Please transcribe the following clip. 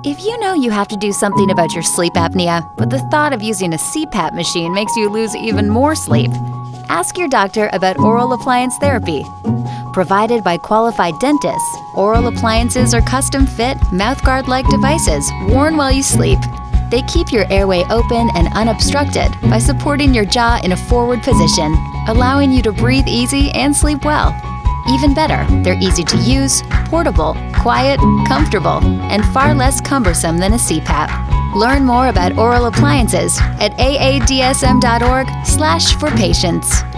If you know you have to do something about your sleep apnea, but the thought of using a CPAP machine makes you lose even more sleep, ask your doctor about oral appliance therapy. Provided by qualified dentists, oral appliances are custom-fit, mouthguard-like devices worn while you sleep. They keep your airway open and unobstructed by supporting your jaw in a forward position, allowing you to breathe easy and sleep well. Even better, they're easy to use, portable, quiet, comfortable, and far less cumbersome than a CPAP. Learn more about oral appliances at aadsm.org/forpatients.